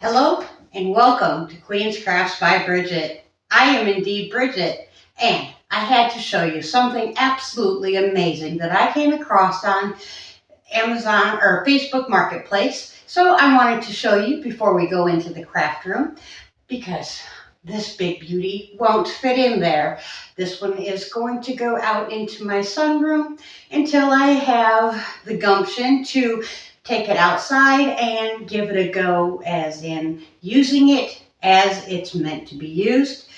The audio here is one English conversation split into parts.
Hello and welcome to Queenscrafts by Bridget. I am indeed Bridget, and I had to show you something absolutely amazing that I came across on Amazon or Facebook Marketplace. So I wanted to show you before we go into the craft room because this big beauty won't fit in there. This one is going to go out into my sunroom until I have the gumption to take it outside and give it a go, as in using it as it's meant to be used.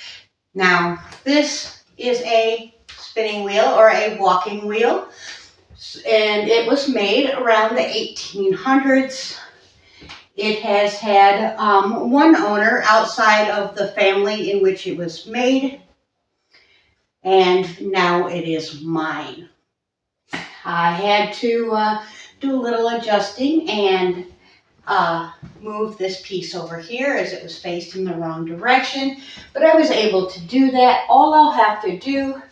Now, this is a spinning wheel or a walking wheel, and it was made around the 1800s. It has had one owner outside of the family in which it was made, and now it is mine. I had to do a little adjusting and move this piece over here as it was faced in the wrong direction, but I was able to do that. All I'll have to do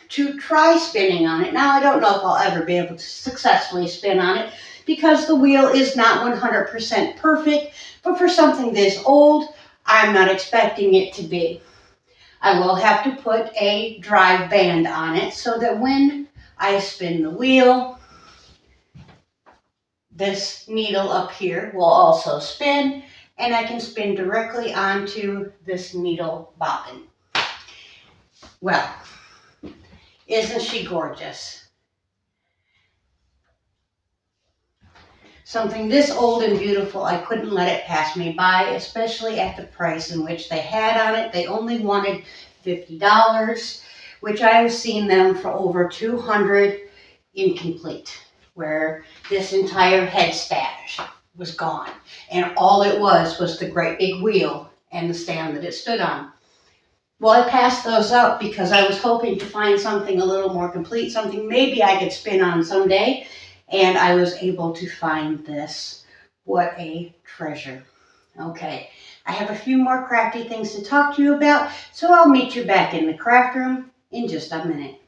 to try spinning on it. Now, I don't know if I'll ever be able to successfully spin on it because the wheel is not 100% perfect, but for something this old, I'm not expecting it to be. I will have to put a drive band on it so that when I spin the wheel, this needle up here will also spin, and I can spin directly onto this needle bobbin. Well, isn't she gorgeous? Something this old and beautiful, I couldn't let it pass me by, especially at the price in which they had on it. They only wanted $50, which I've seen them for over $200 incomplete, where this entire head stash was gone. And all it was the great big wheel and the stand that it stood on. Well, I passed those up because I was hoping to find something a little more complete, something maybe I could spin on someday. And I was able to find this. What a treasure. Okay, I have a few more crafty things to talk to you about, so I'll meet you back in the craft room in just a minute.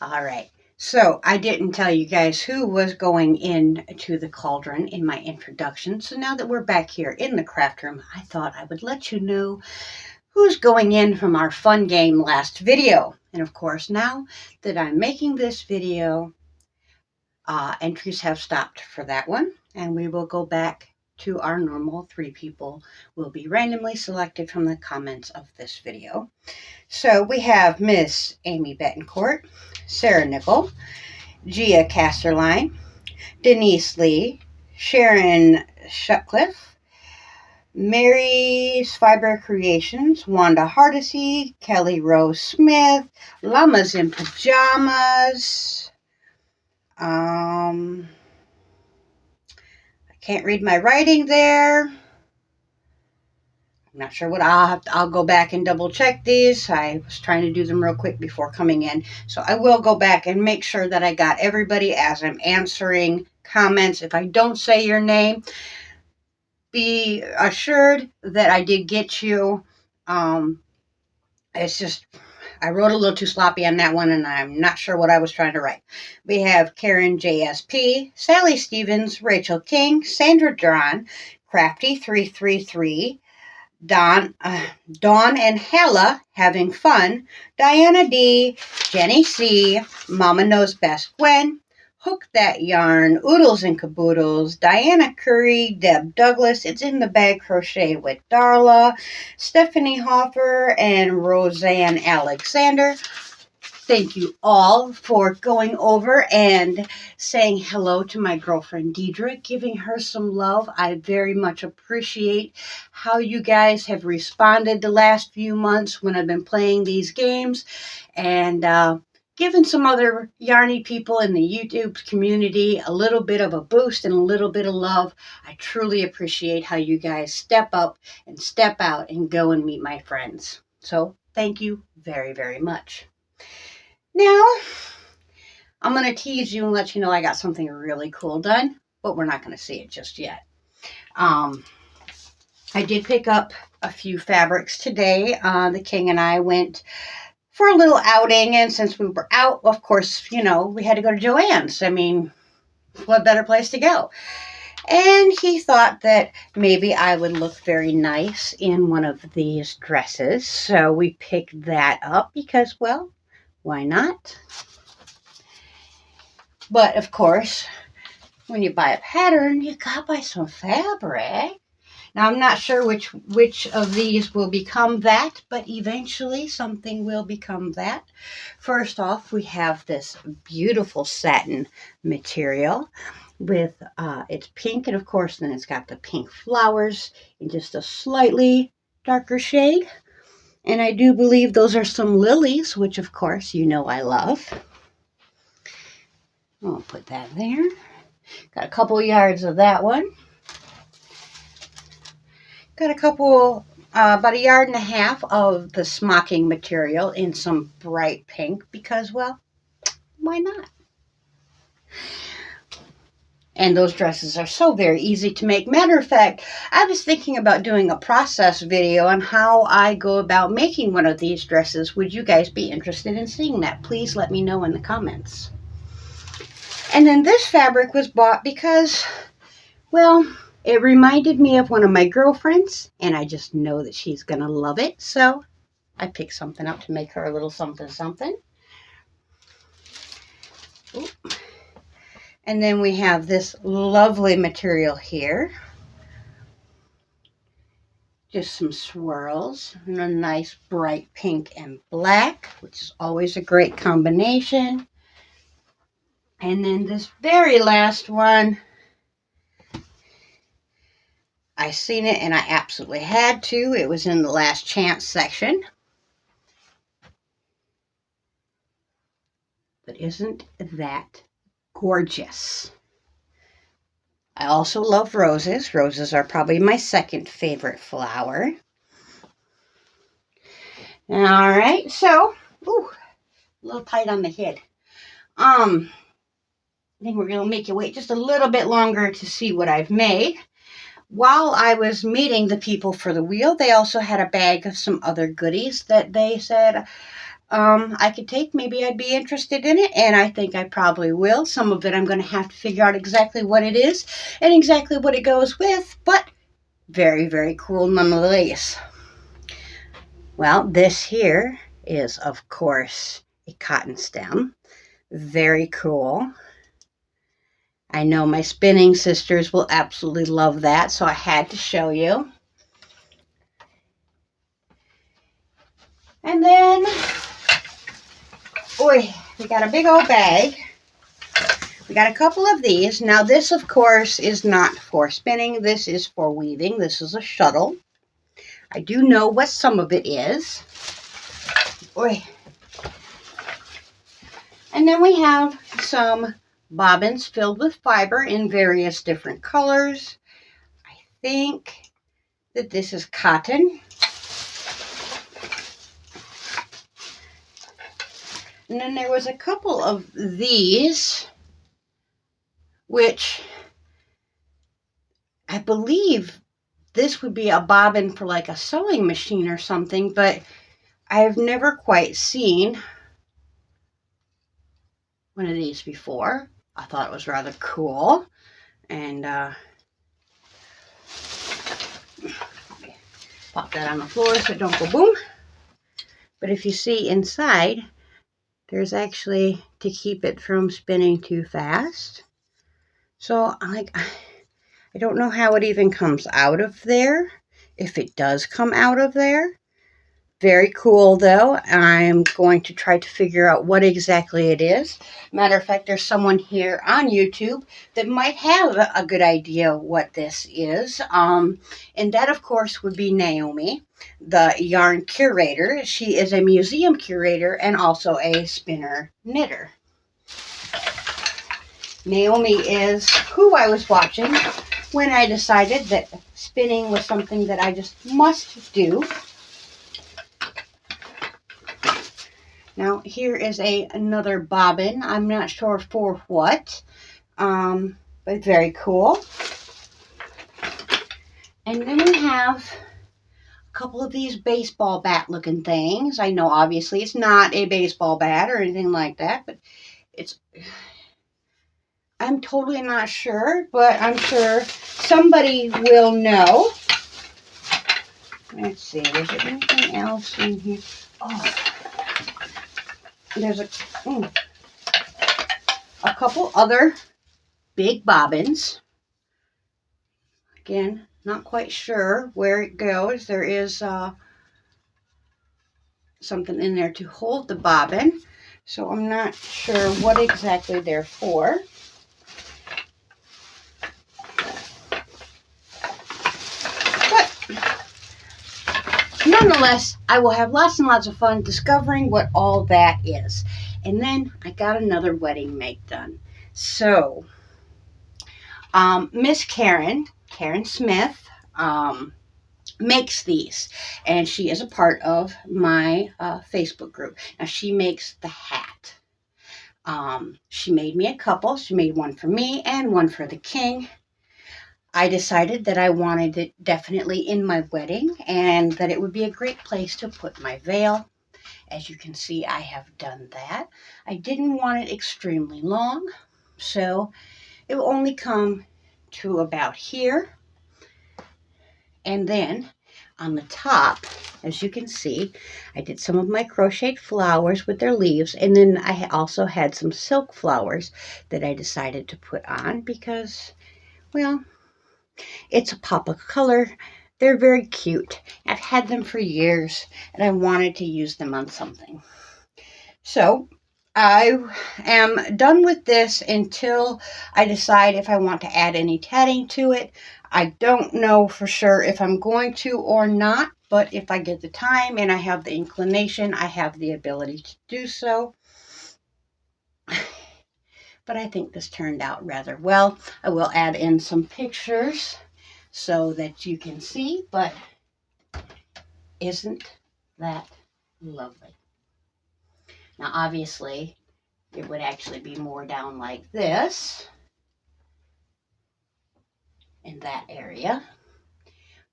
All right, so I didn't tell you guys who was going into the cauldron in my introduction. So now that we're back here in the craft room, I thought I would let you know who's going in from our fun game last video. And of course, now that I'm making this video, entries have stopped for that one, and we will go back to our normal 3 people will be randomly selected from the comments of this video. So we have Miss Amy Betancourt, Sarah Nickel, Gia Casterline, Denise Lee, Sharon Sutcliffe, Mary's Fiber Creations, Wanda Hardesty, Kelly Rose Smith, Llamas in Pajamas. I can't read my writing there. I'm not sure what I'll go back and double check these. I was trying to do them real quick before coming in. So I will go back and make sure that I got everybody as I'm answering comments. If I don't say your name, be assured that I did get you. It's just, I wrote a little too sloppy on that one, and I'm not sure what I was trying to write. We have Karen JSP, Sally Stevens, Rachel King, Sandra Duran, Crafty333, Dawn and Hella Having Fun, Diana D, Jenny C, Mama Knows Best Gwen, Hook That Yarn, Oodles and Caboodles, Diana Curry, Deb Douglas, It's in the Bag Crochet with Darla, Stephanie Hoffer, and Roseanne Alexander. Thank you all for going over and saying hello to my girlfriend Deidre, giving her some love. I very much appreciate how you guys have responded the last few months when I've been playing these games, and giving some other yarny people in the YouTube community a little bit of a boost and a little bit of love. I truly appreciate how you guys step up and step out and go and meet my friends. So thank you very, very much. Now, I'm going to tease you and let you know I got something really cool done, but we're not going to see it just yet. I did pick up a few fabrics today. The King and I went for a little outing, and since we were out, of course, we had to go to Joann's. I mean, what better place to go? And he thought that maybe I would look very nice in one of these dresses. So we picked that up because, well, why not? But of course, when you buy a pattern, you gotta buy some fabric. Now, I'm not sure which of these will become that, but eventually something will become that. First off, we have this beautiful satin material with, it's pink, and of course then it's got the pink flowers in just a slightly darker shade. And I do believe those are some lilies, which of course you know I love. I'll put that there. Got a couple yards of that one. Got a couple, about 1.5 yards of the smocking material in some bright pink because, well, why not? And those dresses are so very easy to make. Matter of fact, I was thinking about doing a process video on how I go about making one of these dresses. Would you guys be interested in seeing that? Please let me know in the comments. And then this fabric was bought because, well, it reminded me of one of my girlfriends, and I just know that she's going to love it. So I picked something up to make her a little something something. Ooh. And then we have this lovely material here. Just some swirls and a nice bright pink and black, which is always a great combination. And then this very last one, I seen it and I absolutely had to. It was in the last chance section. But isn't that gorgeous? I also love roses. Roses are probably my second favorite flower. All right, so, ooh, a little tight on the head. I think we're going to make you wait just a little bit longer to see what I've made. While I was meeting the people for the wheel, they also had a bag of some other goodies that they said I could take. Maybe I'd be interested in it, and I think I probably will. Some of it I'm going to have to figure out exactly what it is and exactly what it goes with, but very, very cool nonetheless. Well, this here is, of course, a cotton stem. Very cool. I know my spinning sisters will absolutely love that, so I had to show you. And then, boy, we got a big old bag. We got a couple of these. Now, this, of course, is not for spinning. This is for weaving. This is a shuttle. I do know what some of it is. Boy. And then we have some bobbins filled with fiber in various different colors. I think that this is cotton. And then there was a couple of these, which I believe this would be a bobbin for like a sewing machine or something, but I've never quite seen one of these before. I thought it was rather cool. And pop that on the floor so it don't go boom. But if you see inside, there's actually to keep it from spinning too fast. So I don't know how it even comes out of there, if it does come out of there. Very cool, though. I'm going to try to figure out what exactly it is. Matter of fact, there's someone here on YouTube that might have a good idea what this is. And that, of course, would be Naomi, the yarn curator. She is a museum curator and also a spinner knitter. Naomi is who I was watching when I decided that spinning was something that I just must do. Now, here is another bobbin. I'm not sure for what, but very cool. And then we have a couple of these baseball bat looking things. I know obviously it's not a baseball bat or anything like that, but it's I'm totally not sure, but I'm sure somebody will know. Let's see, is there anything else in here? Oh, there's a couple other big bobbins. Again, not quite sure where it goes. There is something in there to hold the bobbin, so I'm not sure what exactly they're for. But nonetheless, I will have lots and lots of fun discovering what all that is. And then I got another wedding make done. So, Miss Karen Smith, makes these, and she is a part of my Facebook group. Now, she makes the hat. She made me a couple. She made one for me and one for the king. I decided that I wanted it definitely in my wedding and that it would be a great place to put my veil. As you can see, I have done that. I didn't want it extremely long, so it will only come to about here. And then on the top, as you can see, I did some of my crocheted flowers with their leaves, and then I also had some silk flowers that I decided to put on because, well, it's a pop of color. They're very cute. I've had them for years, and I wanted to use them on something. So I am done with this until I decide if I want to add any tatting to it. I don't know for sure if I'm going to or not, but if I get the time and I have the inclination, I have the ability to do so. But I think this turned out rather well. I will add in some pictures so that you can see, but isn't that lovely? Now, obviously, it would actually be more down like this in that area.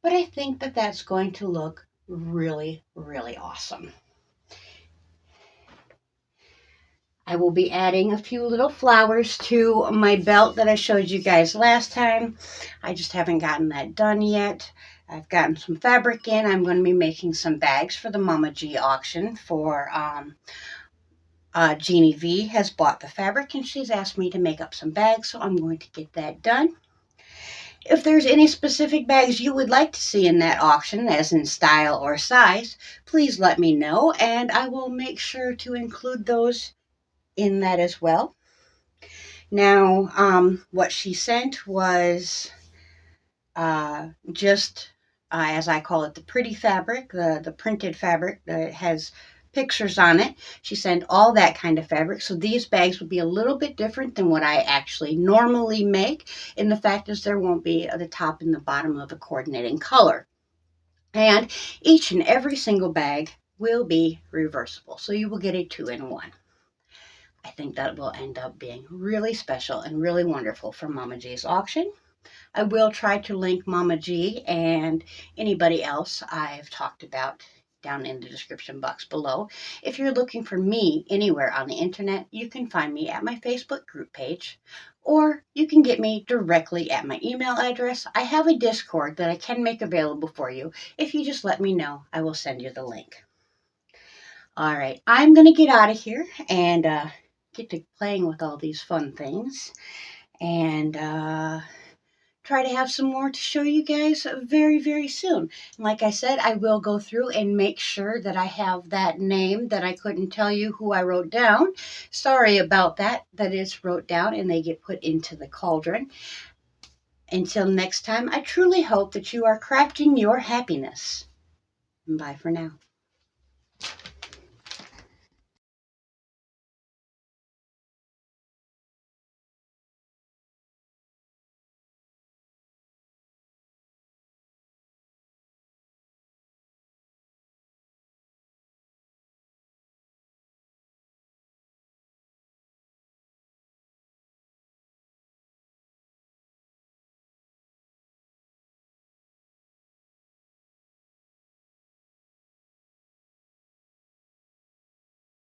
But I think that that's going to look really, really awesome. I will be adding a few little flowers to my belt that I showed you guys last time. I just haven't gotten that done yet. I've gotten some fabric in. I'm going to be making some bags for the Mama G auction for Jeannie V has bought the fabric and she's asked me to make up some bags, so I'm going to get that done. If there's any specific bags you would like to see in that auction, as in style or size, please let me know and I will make sure to include those in that as well. Now, what she sent was just, as I call it, the pretty fabric, the printed fabric that has pictures on it. She sent all that kind of fabric. So these bags will be a little bit different than what I actually normally make. And the fact is there won't be the top and the bottom of a coordinating color. And each and every single bag will be reversible. So you will get a 2-in-1. I think that will end up being really special and really wonderful for Mama G's auction. I will try to link Mama G and anybody else I've talked about down in the description box below. If you're looking for me anywhere on the internet, you can find me at my Facebook group page, or you can get me directly at my email address. I have a Discord that I can make available for you. If you just let me know, I will send you the link. All right, I'm going to get out of here and get to playing with all these fun things and try to have some more to show you guys very, very soon. Like I said, I will go through and make sure that I have that name that I couldn't tell you who I wrote down. Sorry about that. That is wrote down and they get put into the cauldron. Until next time, I truly hope that you are crafting your happiness. Bye for now.